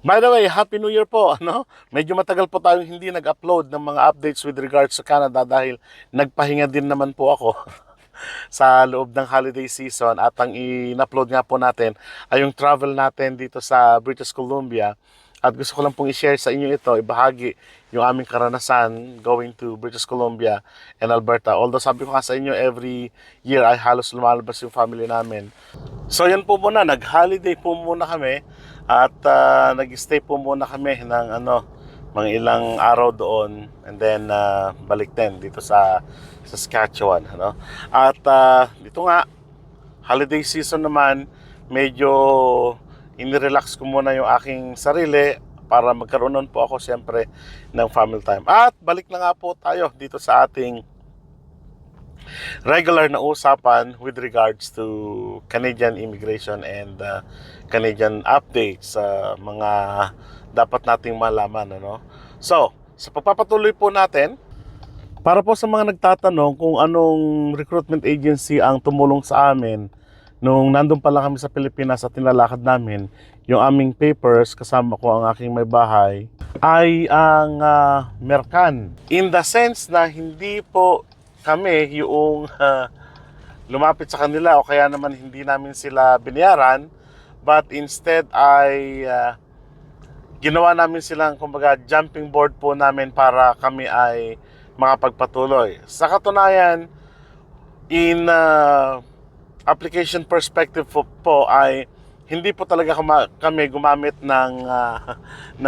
By the way, Happy New Year po, ano? Medyo matagal po tayong hindi nag-upload ng mga updates with regards sa Canada dahil nagpahinga din naman po ako sa loob ng holiday season at ang in-upload nga po natin ay yung travel natin dito sa British Columbia. At gusto ko lang pong i-share sa inyo ito, ibahagi yung aming karanasan going to British Columbia and Alberta. Although sabi ko nga sa inyo, every year ay halos lumalabas yung family namin. So yan po muna, nag-holiday po muna kami at nag-stay po muna kami ng mga ilang araw doon and then balik din dito sa Saskatchewan, ano. At dito nga holiday season naman, medyo inirelax ko muna yung aking sarili para magkaroon nun po ako siyempre ng family time. At balik na nga po tayo dito sa ating regular na usapan with regards to Canadian immigration and Canadian updates sa mga dapat nating malaman, ano. So, sa pagpapatuloy po natin, para po sa mga nagtatanong kung anong recruitment agency ang tumulong sa amin nung nandun pa lang kami sa Pilipinas at tinalakad namin yung aming papers kasama ko ang aking may bahay, ay ang Mercan. In the sense na hindi po kami yung lumapit sa kanila o kaya naman hindi namin sila binayaran, but instead ay ginawa namin silang kumbaga jumping board po namin para kami ay makapagpatuloy. Sa katunayan, in application perspective po ay hindi po talaga kami gumamit ng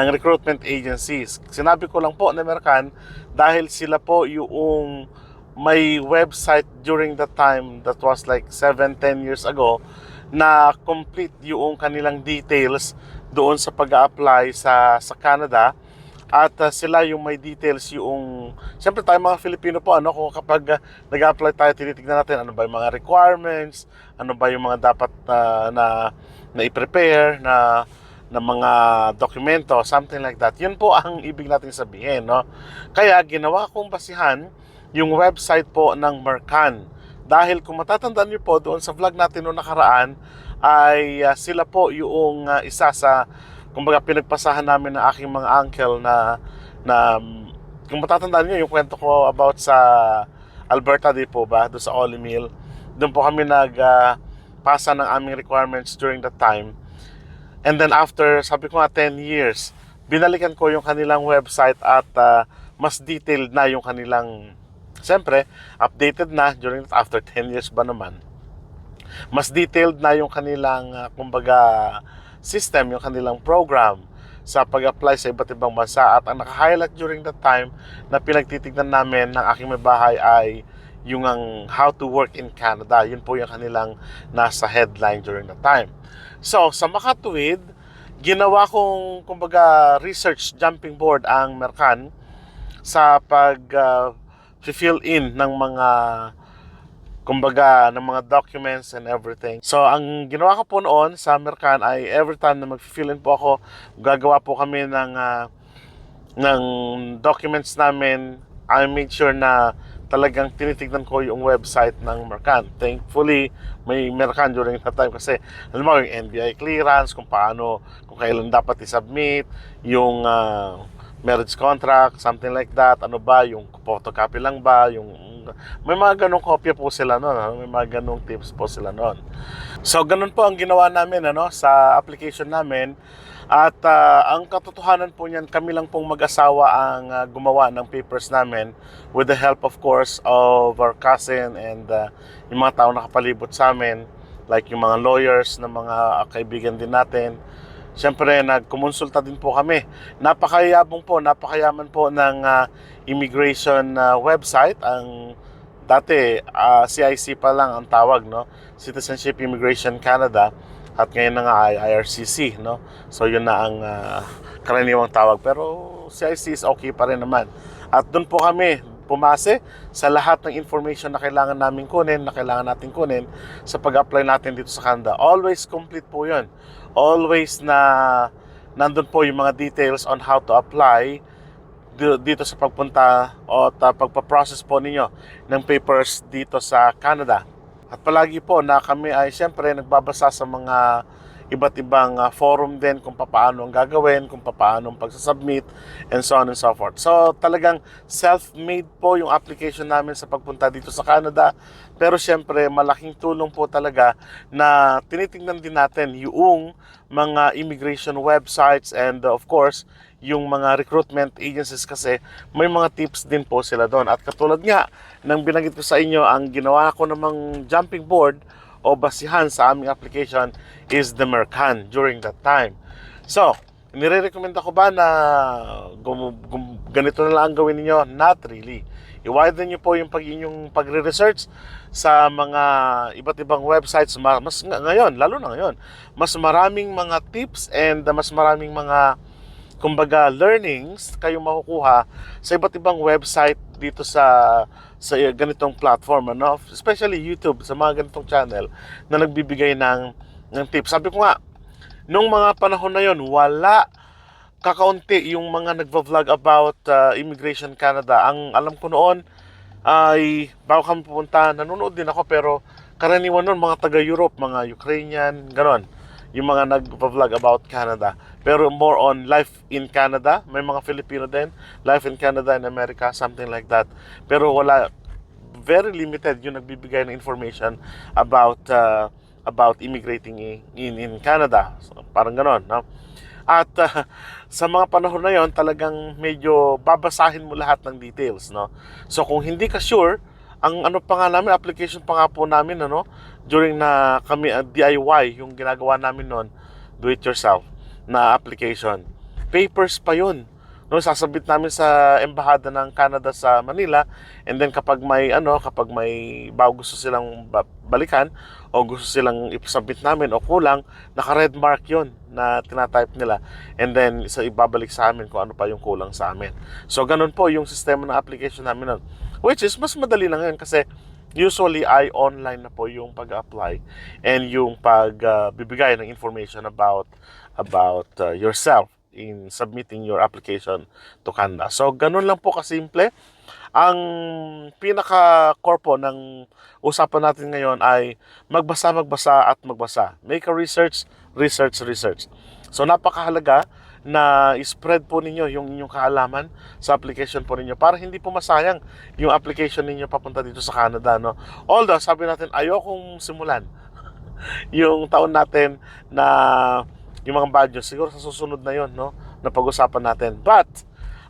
recruitment agencies. Sinabi ko lang po na Mercan dahil sila po yung may website during the time that was like 7-10 years ago na complete yung kanilang details doon sa pag-a-apply sa Canada. At sila yung may details yung siyempre tayo mga Filipino po, ano, kung kapag nag-apply tayo, tinitignan natin ano ba yung mga requirements, ano ba yung mga dapat na i-prepare na mga dokumento, something like that. Yun po ang ibig natin sabihin, no? Kaya ginawa kong basihan yung website po ng Mercan. Dahil kung matatandaan niyo po doon sa vlog natin noong nakaraan ay sila po yung isa sa kumbaga pinagpasahan namin ng aking mga uncle na kung matatandaan niyo yung kwento ko about sa Alberta, di po ba, doon sa Ollie Mill. Doon po kami nagpasa ng aming requirements during that time. And then after, sabi ko nga 10 years, binalikan ko yung kanilang website at mas detailed na yung kanilang, siyempre, updated na after 10 years ba naman. Mas detailed na yung kanilang kumbaga system, yung kanilang program sa pag-apply sa iba't ibang bansa. At ang naka-highlight during that time na pinagtitignan namin ng aking may bahay ay yung ang how to work in Canada. Yun po yung kanilang nasa headline during that time. So, sa makatuwid, ginawa kong kumbaga research jumping board ang Mercan sa fill in ng mga kumbaga ng mga documents and everything. So, ang ginawa ko po noon sa Mercan ay every time na mag-fill in po ako, gagawa po kami ng documents namin. I made sure na talagang tinitignan ko yung website ng Mercan. Thankfully, may Mercan during that time kasi alam mo yung NBI clearance, kung kailan dapat i-submit, yung marriage contract, something like that, ano ba, yung photocopy lang ba, may mga ganong kopya po sila noon, may mga ganong tips po sila noon. So, ganun po ang ginawa namin sa application namin. At ang katotohanan po niyan, kami lang pong mag-asawa ang gumawa ng papers namin with the help, of course, of our cousin and yung mga tao nakapalibot sa amin, like yung mga lawyers na mga kaibigan din natin. Siyempre, nagkumonsulta din po kami. Napakayaman po ng immigration website. Ang dati, CIC pa lang ang tawag, no? Citizenship Immigration Canada. At ngayon na nga ay IRCC, no? So, yun na ang karaniwang tawag. Pero CIC is okay pa rin naman. At doon po kami pumase sa lahat ng information na kailangan natin kunin sa pag-apply natin dito sa Canada. Always complete po yun. Always na nandun po yung mga details on how to apply dito sa pagpunta o pagpaprocess po ninyo ng papers dito sa Canada. At palagi po na kami ay siyempre nagbabasa sa mga iba't ibang forum din kung paano ang gagawin, kung paano ang pagsasubmit, and so on and so forth. So talagang self-made po yung application namin sa pagpunta dito sa Canada. Pero syempre, malaking tulong po talaga na tinitingnan din natin yung mga immigration websites and of course, yung mga recruitment agencies kasi may mga tips din po sila doon. At katulad nga ng binanggit ko sa inyo, ang ginawa ko namang jumping board o basihan sa aming application is the Mercan during that time. So, nire-recommend ako ba na ganito na lang ang gawin niyo? Not really. I-widen niyo po yung inyong pagre-research sa mga iba't ibang websites. Mas ngayon, lalo na ngayon, mas maraming mga tips and mas maraming mga kumbaga learnings kayong makukuha sa iba't ibang website dito sa ganitong platform, ano? Especially YouTube, sa mga ganitong channel na nagbibigay ng tips. Sabi ko nga, nung mga panahon na yon, wala kakaunti yung mga nagva-vlog about Immigration Canada. Ang alam ko noon ay bago kami pupunta, nanonood din ako, pero karaniwan noon mga taga-Europe, mga Ukrainian, ganon, yung mga nag-vlog about Canada. Pero more on life in Canada. May mga Filipino din, life in Canada and America, something like that. Pero wala, very limited yung nagbibigay ng information about immigrating in Canada. So, parang ganon, no? At sa mga panahon na yon, talagang medyo babasahin mo lahat ng details, no? So kung hindi ka sure, ang ano pa nga namin, application pa nga po namin, ano, during na kami DIY, yung ginagawa namin noon, do it yourself na application. Papers pa yun. No, sasabit namin sa embahada ng Canada sa Manila, and then kapag may bago gusto silang balikan o gusto silang i-submit namin o kulang, naka-red mark yon na tinatype nila, and then ibabalik sa amin kung ano pa yung kulang sa amin. So ganun po yung sistema ng application namin nun, which is mas madali na ngayon kasi usually ay online na po yung pag-apply and yung pagbibigay ng information about yourself in submitting your application to Canada. So, ganun lang po kasimple. Ang pinaka-core po ng usapan natin ngayon ay magbasa at magbasa. Make a research. So, napakahalaga na spread po ninyo yung inyong kaalaman sa application po ninyo para hindi po masayang yung application ninyo papunta dito sa Canada, no? Although, sabi natin, ayokong simulan yung taon natin na yung mga badges, siguro sa susunod na yon, no, na pag-usapan natin. But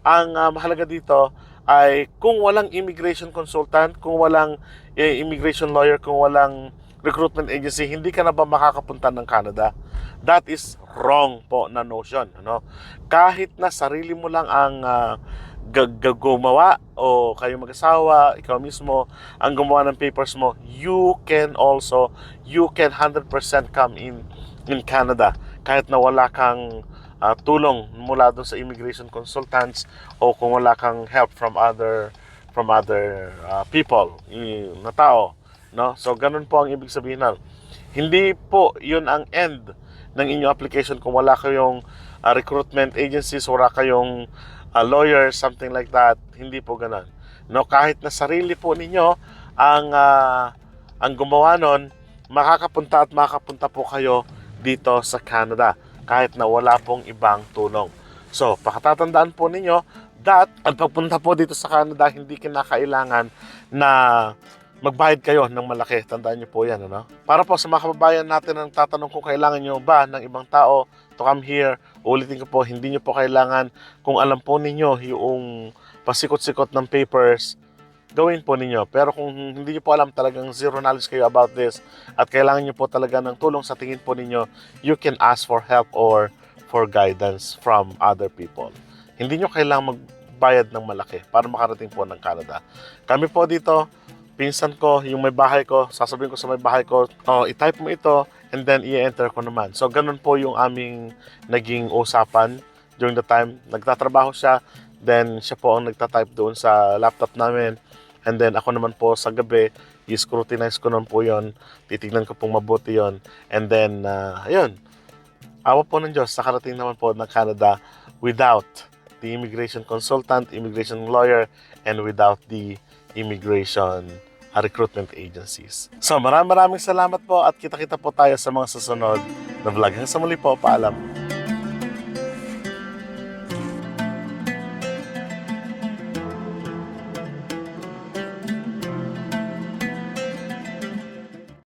ang mahalaga dito ay kung walang immigration consultant, kung walang immigration lawyer, kung walang recruitment agency, hindi ka na ba makakapunta ng Canada? That is wrong po na notion, no? Kahit na sarili mo lang ang gumawa o kayo mag-asawa, ikaw mismo ang gumawa ng papers mo, you can 100% come in Canada kahit na wala kang tulong mula doon sa immigration consultants o kung wala kang help from other people na tao, no? So ganun po ang ibig sabihin nun. Hindi po yun ang end ng inyong application kung wala kayong recruitment agencies, wala kayong lawyer, something like that. Hindi po ganun, no? Kahit na sarili po ninyo ang gumawa nun, makakapunta po kayo dito sa Canada kahit na wala pong ibang tulong. So, pakatatandaan po ninyo that ang pagpunta po dito sa Canada, hindi kinakailangan na magbayad kayo ng malaki. Tandaan niyo po yan, ano? Para po sa mga kababayan natin ang tatanong kung kailangan nyo ba ng ibang tao to come here, ulitin ko po, hindi nyo po kailangan. Kung alam po ninyo yung pasikot-sikot ng papers, gawin po ninyo. Pero kung hindi nyo po alam, talagang zero knowledge kayo about this at kailangan nyo po talaga ng tulong sa tingin po ninyo, you can ask for help or for guidance from other people. Hindi nyo kailangang magbayad ng malaki para makarating po ng Canada. Kami po dito, pinsan ko, yung may bahay ko, sasabihin ko sa may bahay ko, i-type mo ito and then i-enter ko naman. So ganun po yung aming naging usapan during the time. Nagtatrabaho siya, then siya po ang nagtatype doon sa laptop namin. And then ako naman po sa gabi, i-scrutinize ko naman po yun. Titignan ko pong mabuti yun. And then, ayun. Awa po ng Diyos, nakarating naman po ng Canada without the immigration consultant, immigration lawyer, and without the immigration recruitment agencies. So maraming salamat po at kita-kita po tayo sa mga susunod na vlog. Hanggang sa muli po, paalam.